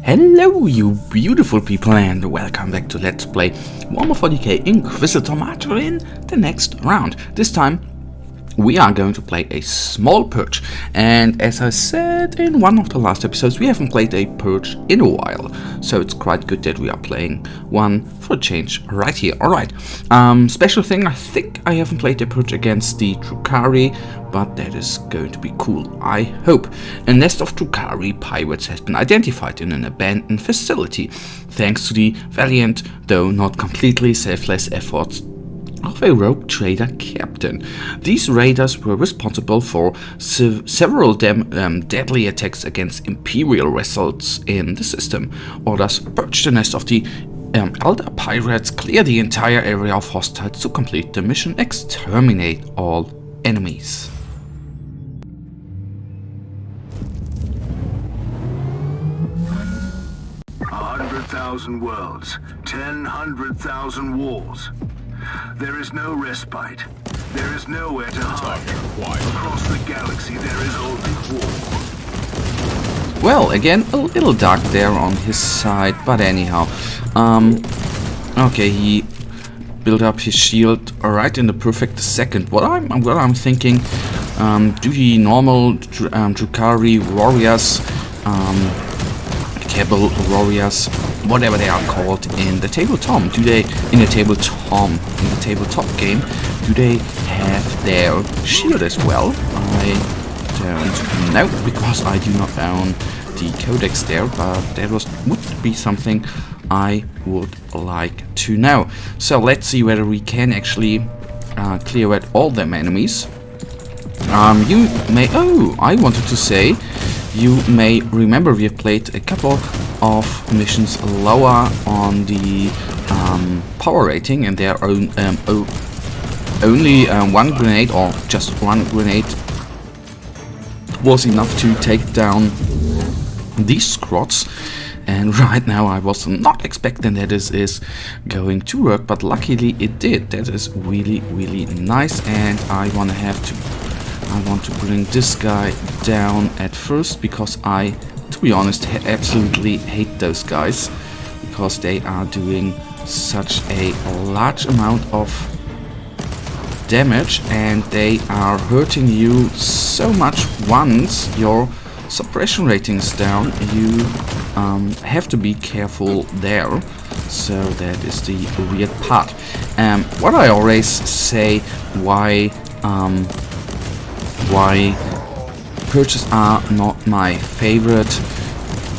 Hello you beautiful people and welcome back to Let's Play Warhammer 40k Inquisitor Martyr in the next round. This time we are going to play a small Purge, and as I said in one of the last episodes, we haven't played a Purge in a while, so it's quite good that we are playing one for a change right here. Alright, special thing, I think I haven't played a Purge against the Drukhari, but that is going to be cool, I hope. A nest of Drukhari pirates has been identified in an abandoned facility, thanks to the valiant, though not completely selfless efforts of a rogue trader captain. These raiders were responsible for several deadly attacks against Imperial vessels in the system. Orders: purge the nest of the Eldar pirates, clear the entire area of hostiles to complete the mission, exterminate all enemies. Thousand worlds, 100,000 wars. There is no respite. There is nowhere to hide. Across the galaxy, there is only war. Well, again, a little dark there on his side, but anyhow. Okay, he built up his shield right in the perfect second. What I'm thinking, do the normal Drukhari warriors, Cabal warriors, whatever they are called in the tabletop game, do they have their shield as well? I don't know, because I do not own the codex there, but that would be something I would like to know. So let's see whether we can actually clear out all them enemies. You may remember we have played a couple of missions lower on the power rating, and there are only one grenade, or just one grenade, was enough to take down these squads. And right now I was not expecting that this is going to work, but luckily it did. That is really, really nice, and I want to bring this guy down at first, because I, to be honest, absolutely hate those guys, because they are doing such a large amount of damage, and they are hurting you so much. Once your suppression rating is down, you have to be careful there. So that is the weird part. What I always say, why Purges are not my favorite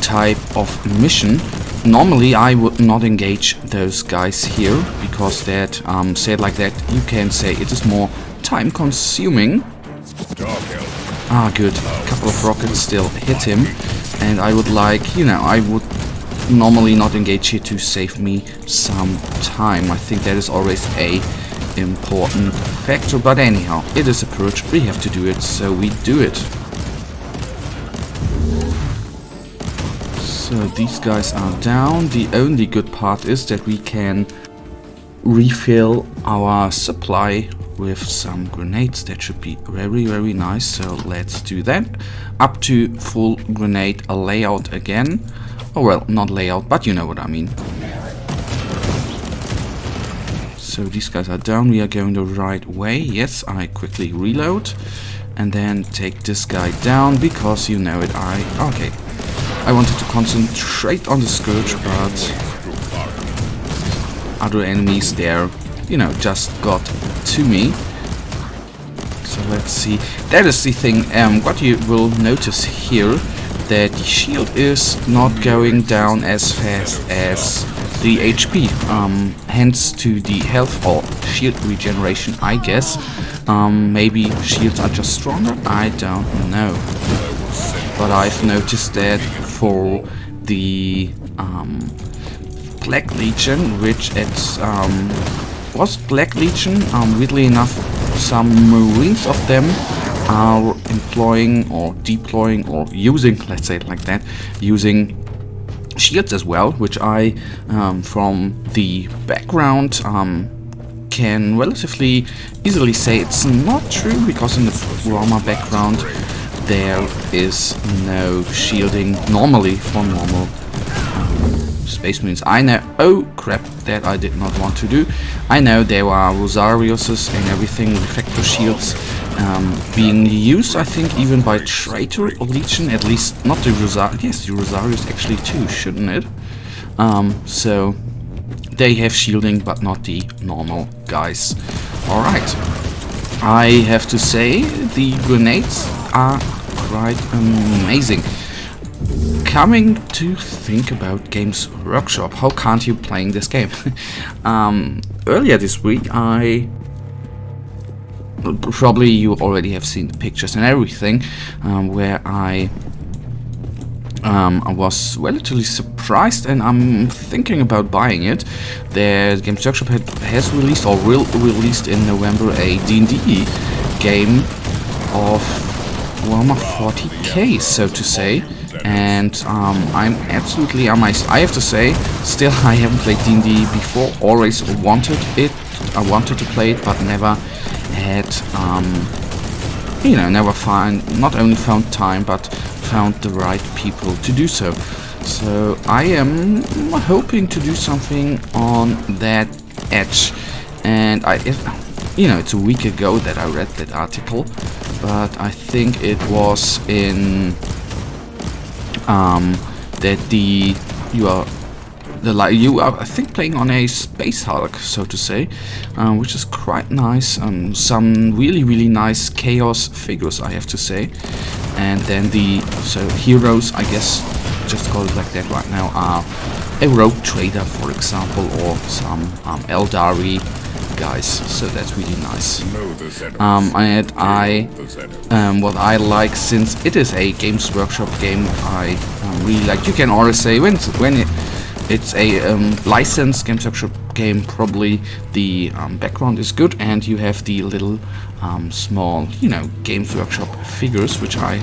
type of mission. Normally I would not engage those guys here, because that, said like that, you can say it is more time consuming. Ah, good. A couple of rockets still hit him, and I would like, I would normally not engage here to save me some time. I think that is always a important factor, but anyhow, it is a Purge, we have to do it, so we do it. So these guys are down. The only good part is that we can refill our supply with some grenades. That should be very, very nice, so let's do that. Up to full grenade layout again. Oh well, not layout, but you know what I mean. So these guys are down, we are going the right way. Yes, I quickly reload and then take this guy down, because you know it, okay. I wanted to concentrate on the Scourge, but other enemies there, just got to me. So let's see. That is the thing, what you will notice here, that the shield is not going down as fast as the HP, hence to the health or shield regeneration, I guess. Maybe shields are just stronger, I don't know. But I've noticed that for the Black Legion, which was Black Legion, weirdly enough, some Marines of them are employing or deploying or using, let's say it like that, using shields as well, which I, from the background, can relatively easily say it's not true, because in the Warhammer background there is no shielding normally for normal Space Marines. I know, oh crap, that I did not want to do. I know there are Rosariuses and everything, reflector shields being used, I think, even by Traitor Legion, at least not the Rosarius, yes, the Rosarius actually too, shouldn't it? So they have shielding, but not the normal guys. Alright, I have to say, the grenades are quite amazing. Coming to think about Games Workshop, how can't you playing this game? Earlier this week, probably you already have seen the pictures and everything, where I was relatively surprised, and I'm thinking about buying it. The Games Workshop has released, or will released in November, a D&D game of Warhammer 40k, so to say. And I'm absolutely amazed. I have to say, still I haven't played D&D before. Always wanted it. I wanted to play it, but never had, you know, never not only found time, but found the right people to do so. So I am hoping to do something on that edge. And you know, it's a week ago that I read that article, but I think it was in that you are I think playing on a Space Hulk, so to say, which is quite nice. Some really nice chaos figures, I have to say. And then so heroes, I guess, just call it like that right now, are a rogue trader, for example, or some Eldar guys, so that's really nice. And what I like, since it is a Games Workshop game, I really like, you can always say when it's a licensed Games Workshop game, probably the background is good, and you have the little small, you know, Games Workshop figures, which I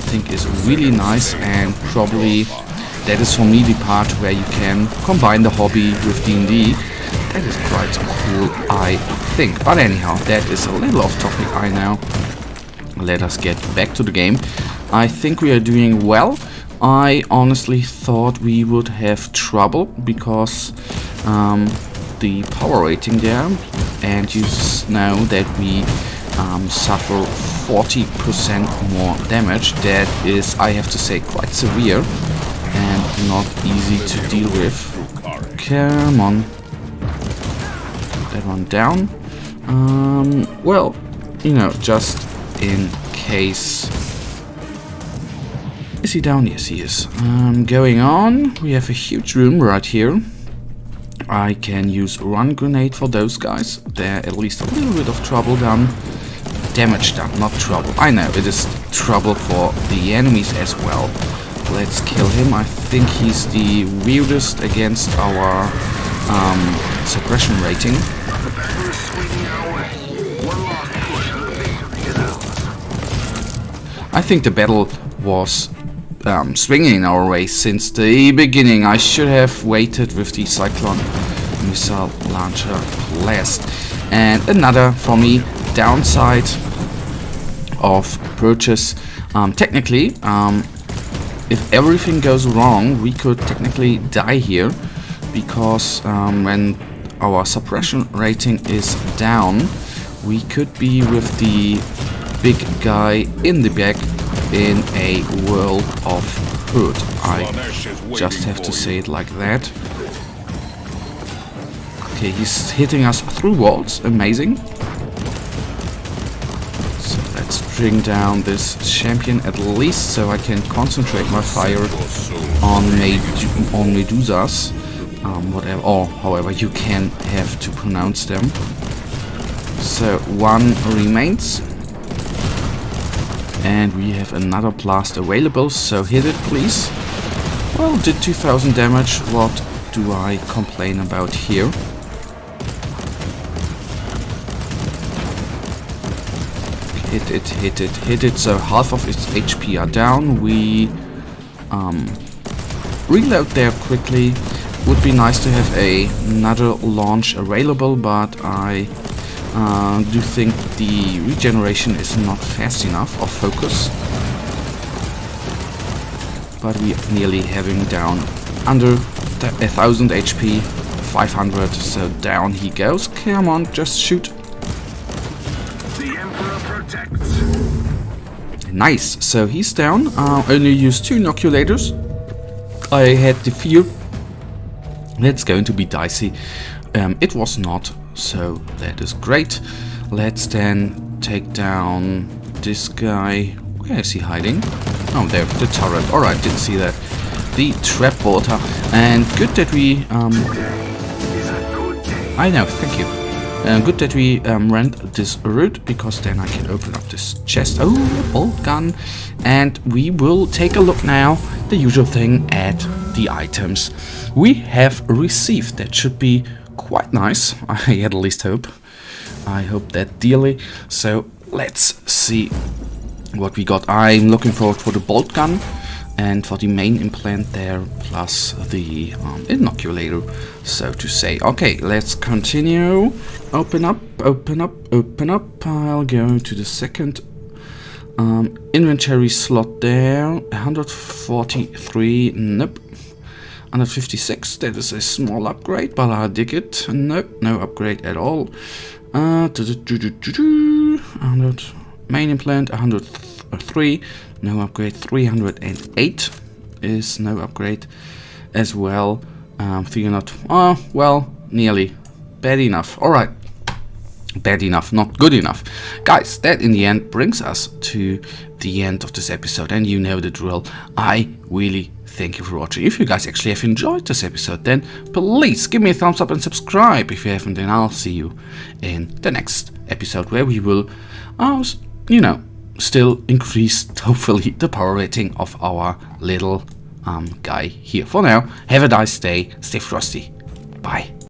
think is really nice, and probably that is for me the part where you can combine the hobby with D&D. That is quite cool, I think. But anyhow, that is a little off topic, I know. Let us get back to the game. I think we are doing well. I honestly thought we would have trouble because the power rating there, and you know that we suffer 40% more damage. That is, I have to say, quite severe and not easy to deal with. Come on. That one down. Well, you know, just in case. Is he down? Yes, he is. Going on, we have a huge room right here. I can use run grenade for those guys. They're at least a little bit of trouble done. Damage done, not trouble. I know, it is trouble for the enemies as well. Let's kill him. I think he's the weirdest against our suppression rating. I think the battle was swinging in our way since the beginning. I should have waited with the Cyclone missile launcher last. And another, for me, downside of Purges. Technically, if everything goes wrong, we could technically die here, because when our suppression rating is down, we could be with the big guy in the back in a world of hurt. I just have to say it like that. Okay, he's hitting us through walls. Amazing. So let's bring down this champion at least, so I can concentrate my fire on Medusas. Whatever, or however you can have to pronounce them. So one remains. And we have another blast available, so hit it please. Well, did 2000 damage, what do I complain about here? Hit it, hit it, hit it, so half of its HP are down. We reload there quickly. Would be nice to have another launch available, but I do think the regeneration is not fast enough, or focus. But we are nearly having down under 1000 HP, 500, so down he goes. Come on, just shoot. The Emperor protects. Nice, so he's down. Only used 2 inoculators. I had the fear that's going to be dicey. It was not, so that is great. Let's then take down this guy. Where is he hiding? Oh, there, the turret. Alright, didn't see that. The trap water. And good that we... I know, thank you. Good that we ran this route, because then I can open up this chest. Oh, bolt gun. And we will take a look now, the usual thing, at the items we have received. That should be quite nice. I at least hope. I hope that dearly. So let's see what we got. I'm looking forward for the bolt gun and for the main implant there, plus the inoculator, so to say. Okay, let's continue. Open up, open up, open up. I'll go to the second inventory slot there. 143, nope. 156, that is a small upgrade, but I'll dig it. Nope, no upgrade at all. 100 main implant, 103, no upgrade. 308 is no upgrade as well. 300, well, nearly. Bad enough. Alright. Bad enough, not good enough. Guys, that in the end brings us to the end of this episode, and you know the drill. I really thank you for watching. If you guys actually have enjoyed this episode, then please give me a thumbs up and subscribe. If you haven't, then I'll see you in the next episode, where we will, you know, still increase, hopefully, the power rating of our little guy here. For now, have a nice day, stay frosty, bye.